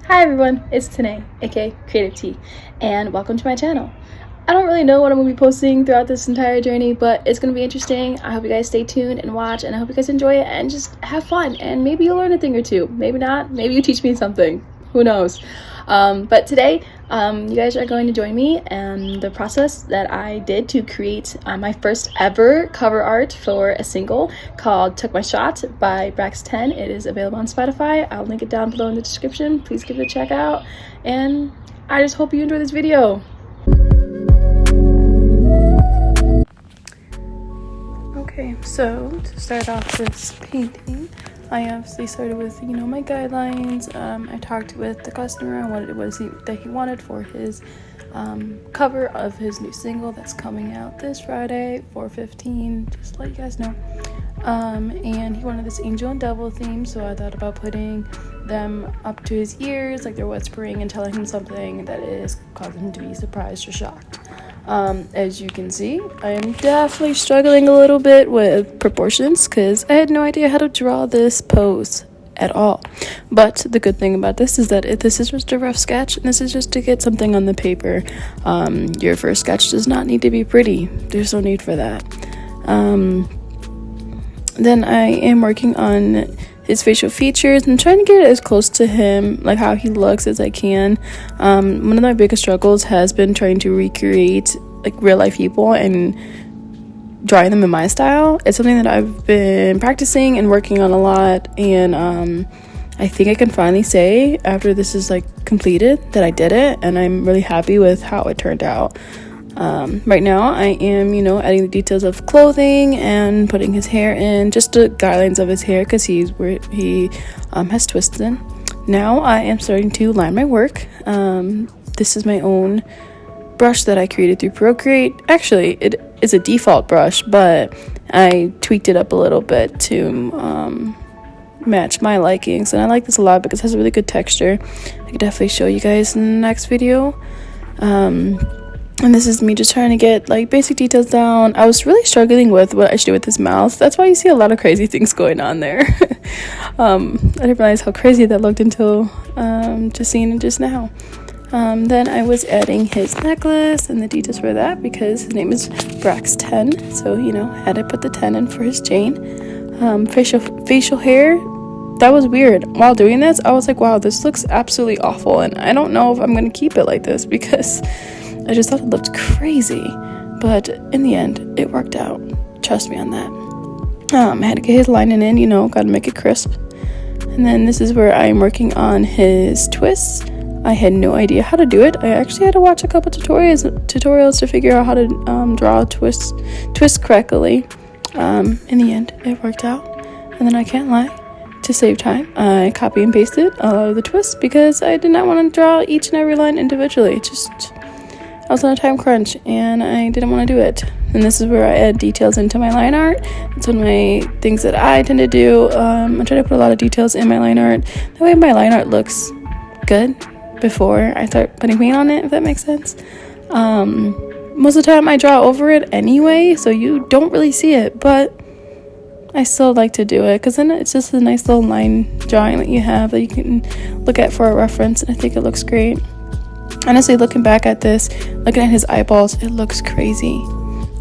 Hi everyone, it's Tanae, aka Creative Tea, and welcome to my channel. I don't really know what I'm going to be posting throughout this entire journey, but it's going to be interesting. I hope you guys stay tuned and watch, and I hope you guys enjoy it and just have fun, and maybe you'll learn a thing or two. Maybe not, maybe you teach me something. Who knows? But today, you guys are going to join me in the process that I did to create my first ever cover art for a single called Took My Shot by Brax10. It is available on Spotify. I'll link it down below in the description. Please give it a check out, and I just hope you enjoy this video. Okay, so to start off this painting, I obviously started with, my guidelines. I talked with the customer on what it was that he wanted for his cover of his new single that's coming out this Friday, 4/15, just to let you guys know. And he wanted this angel and devil theme, so I thought about putting them up to his ears, like they're whispering and telling him something that is causing him to be surprised or shocked. As you can see, I am definitely struggling a little bit with proportions because I had no idea how to draw this pose at all. But the good thing about this is that this is just a rough sketch, and this is just to get something on the paper. Your first sketch does not need to be pretty. There's no need for that. Then I am working on his facial features and trying to get as close to him, like how he looks, as I can. One of my biggest struggles has been trying to recreate like real life people and drawing them in my style. It's something that I've been practicing and working on a lot, and I think I can finally say after this is like completed that I did it, and I'm really happy with how it turned out. Right now I am, adding the details of clothing and putting his hair in, just the guidelines of his hair because he has twists in. Now I am starting to line my work. This is my own brush that I created through Procreate. Actually, it is a default brush, but I tweaked it up a little bit to match my likings, and I like this a lot because it has a really good texture. I could definitely show you guys in the next video. And this is me just trying to get like basic details down. I was really struggling with what I should do with his mouth. That's why you see a lot of crazy things going on there. I didn't realize how crazy that looked until just seeing it just now. Then I was adding his necklace and the details for that because his name is Brax10. So, had to put the 10 in for his chain. Facial hair. That was weird. While doing this, I was like, wow, this looks absolutely awful. And I don't know if I'm going to keep it like this because I just thought it looked crazy, but in the end, it worked out. Trust me on that. I had to get his lining in, gotta make it crisp. And then this is where I'm working on his twists. I had no idea how to do it. I actually had to watch a couple tutorials to figure out how to draw a twist correctly. In the end, it worked out. And then I can't lie, to save time, I copy and pasted a lot of the twists because I did not want to draw each and every line individually. I was on a time crunch and I didn't want to do it. And this is where I add details into my line art. It's one of my things that I tend to do. I try to put a lot of details in my line art. That way my line art looks good before I start putting paint on it, if that makes sense. Most of the time I draw over it anyway, so you don't really see it, but I still like to do it because then it's just a nice little line drawing that you have that you can look at for a reference, and I think it looks great. Honestly, looking back at this, looking at his eyeballs, it looks crazy.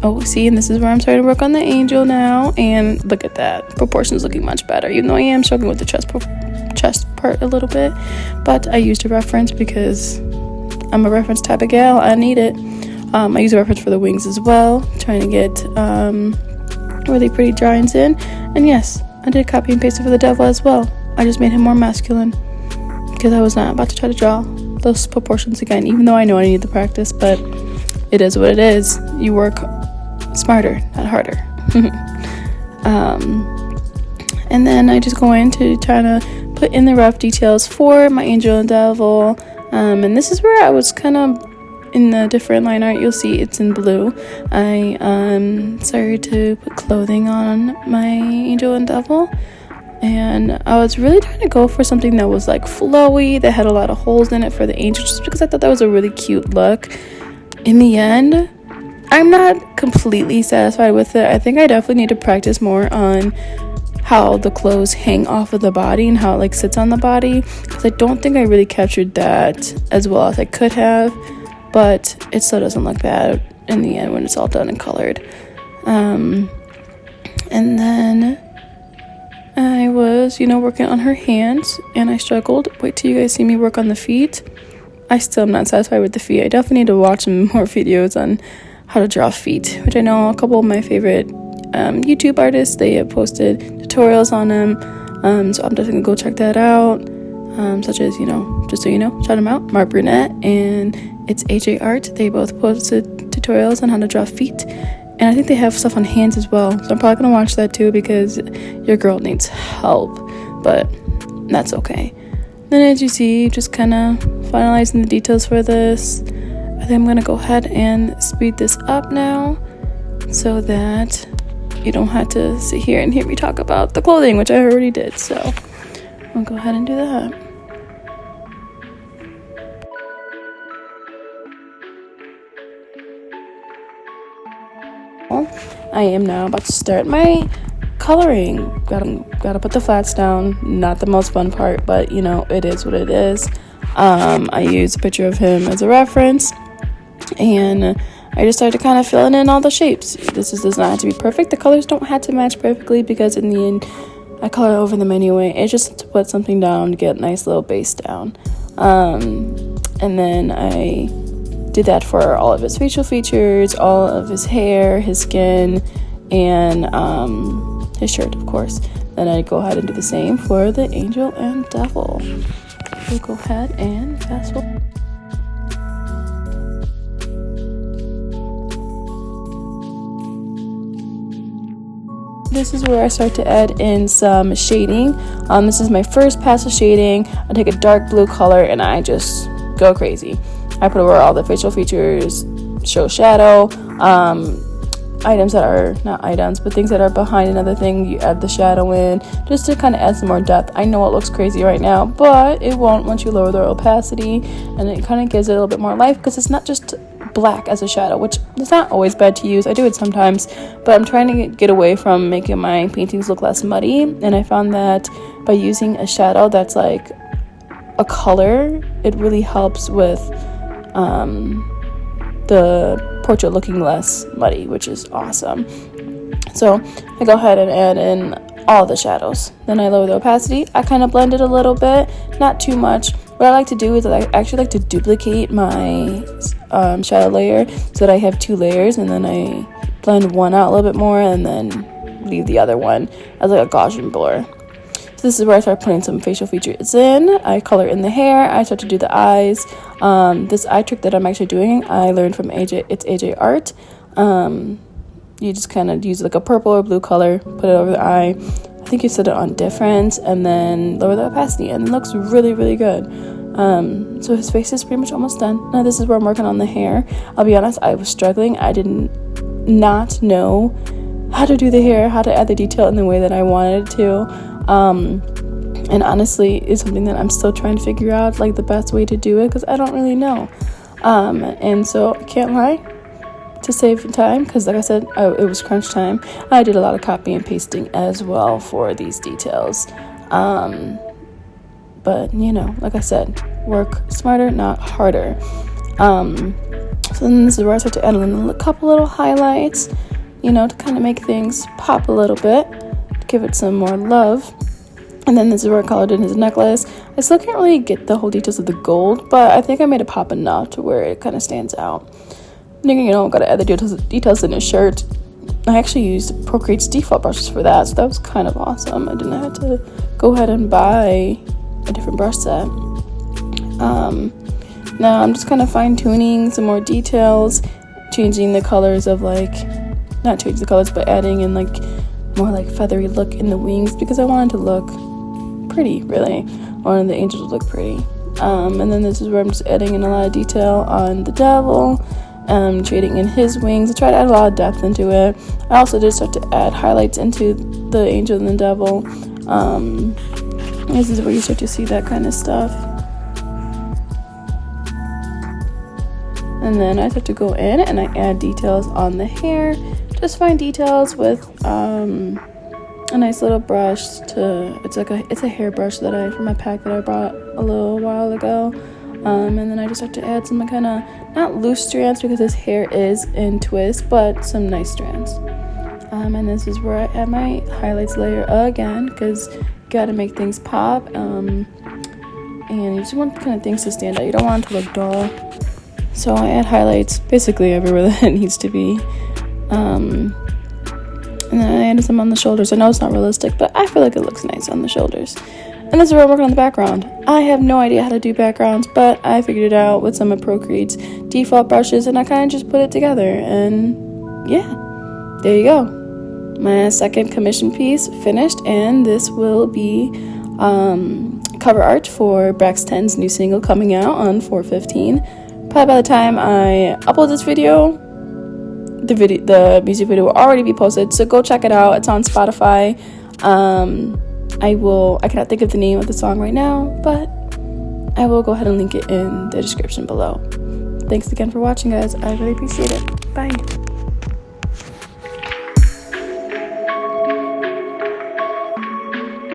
Oh, see, and this is where I'm starting to work on the angel now, and look at that. Proportions looking much better, even though I am struggling with the chest part a little bit. But I used a reference because I'm a reference type of gal. I need it. I use a reference for the wings as well, trying to get really pretty drawings in. And yes, I did copy and paste it for the devil as well. I just made him more masculine because I was not about to try to draw those proportions again, even though I know I need the practice, but it is what it is. You work smarter, not harder. And then I just go into trying to put in the rough details for my angel and devil, and this is where I was kind of in the different line art. You'll see it's in blue. I started to put clothing on my angel and devil, and I was really trying to go for something that was like flowy, that had a lot of holes in it for the angel, just because I thought that was a really cute look. In the end, I'm not completely satisfied with it. I think I definitely need to practice more on how the clothes hang off of the body and how it like sits on the body, because I don't think I really captured that as well as I could have, but it still doesn't look bad in the end when it's all done and colored. And then I was, working on her hands, and I struggled. Wait till you guys see me work on the feet. I still am not satisfied with the feet. I definitely need to watch some more videos on how to draw feet, which I know a couple of my favorite YouTube artists, they have posted tutorials on them, so I'm definitely gonna go check that out, such as, just so you know, shout them out, Mark Brunette and it's AJ Art. They both posted tutorials on how to draw feet, and I think they have stuff on hands as well, so I'm probably gonna watch that too, because your girl needs help, but that's okay. Then as you see, just kind of finalizing the details for this. I think I'm gonna go ahead and speed this up now so that you don't have to sit here and hear me talk about the clothing, which I already did, so I'll go ahead and do that. I am now about to start my coloring. Gotta put the flats down. Not the most fun part, but it is what it is. I used a picture of him as a reference, and I just started kind of filling in all the shapes. This does not have to be perfect. The colors don't have to match perfectly, because in the end I color over them anyway. It's just to put something down to get a nice little base down. And then I did that for all of his facial features, all of his hair, his skin, and his shirt, of course. Then I go ahead and do the same for the angel and devil. We'll go ahead and fast forward. This is where I start to add in some shading. This is my first pass of shading. I take a dark blue color and I just go crazy. I put over all the facial features, show shadow, items that are not items, but things that are behind another thing, you add the shadow in just to kind of add some more depth. I know it looks crazy right now, but it won't once you lower the opacity, and it kind of gives it a little bit more life, because it's not just black as a shadow, which is not always bad to use. I do it sometimes, but I'm trying to get away from making my paintings look less muddy, and I found that by using a shadow that's like a color, it really helps with the portrait looking less muddy, which is awesome. So I go ahead and add in all the shadows. Then I lower the opacity. I kind of blend it a little bit, not too much. What I like to do is I actually like to duplicate my shadow layer so that I have two layers, and then I blend one out a little bit more and then leave the other one as like a Gaussian blur. So this is where I start putting some facial features in. I color in the hair. I start to do the eyes. This eye trick that I'm actually doing, I learned from AJ. It's AJ Art. You just kind of use like a purple or blue color, put it over the eye. I think you set it on different, and then lower the opacity, and it looks really, really good. So his face is pretty much almost done. Now this is where I'm working on the hair. I'll be honest, I was struggling. I didn't not know how to do the hair, how to add the detail in the way that I wanted to. And honestly, it's something that I'm still trying to figure out, like the best way to do it, because I don't really know. And so I can't lie, to save time, because like I said, it was crunch time. I did a lot of copy and pasting as well for these details. But like I said, work smarter, not harder. So then this is where I start to add in a couple little highlights, to kind of make things pop a little bit, give it some more love. And then this is where I colored in his necklace. I still can't really get the whole details of the gold, but I think I made it pop enough to where it kind of stands out. Gotta add the details in his shirt. I actually used Procreate's default brushes for that, so that was kind of awesome. I didn't have to go ahead and buy a different brush set. Now I'm just kind of fine-tuning some more details, changing the colors of not changing the colors, but adding in more feathery look in the wings, because I wanted to look pretty, really. I wanted the angels to look pretty. And then this is where I'm just adding in a lot of detail on the devil, shading in his wings. I try to add a lot of depth into it. I also did start to add highlights into the angel and the devil. This is where you start to see that kind of stuff. And then I start to go in and I add details on the hair. Just find details with a nice little brush it's a hairbrush that from my pack that I brought a little while ago. And then I just like to add some kind of, not loose strands because his hair is in twists, but some nice strands. And this is where I add my highlights layer again, because you gotta make things pop. And you just want kind of things to stand out. You don't want it to look dull. So I add highlights basically everywhere that it needs to be. And then I added some on the shoulders. I know it's not realistic, but I feel like it looks nice on the shoulders. And this is where I'm working on the background. I have no idea how to do backgrounds, but I figured it out with some of Procreate's default brushes, and I kind of just put it together. And yeah, there you go. My second commission piece finished, and this will be cover art for Brax 10's new single coming out on 4/15. Probably by the time I upload this video, the music video will already be posted, so go check it out. It's on Spotify. I cannot think of the name of the song right now, but I will go ahead and link it in the description below. Thanks again for watching, guys. I really appreciate it. Bye.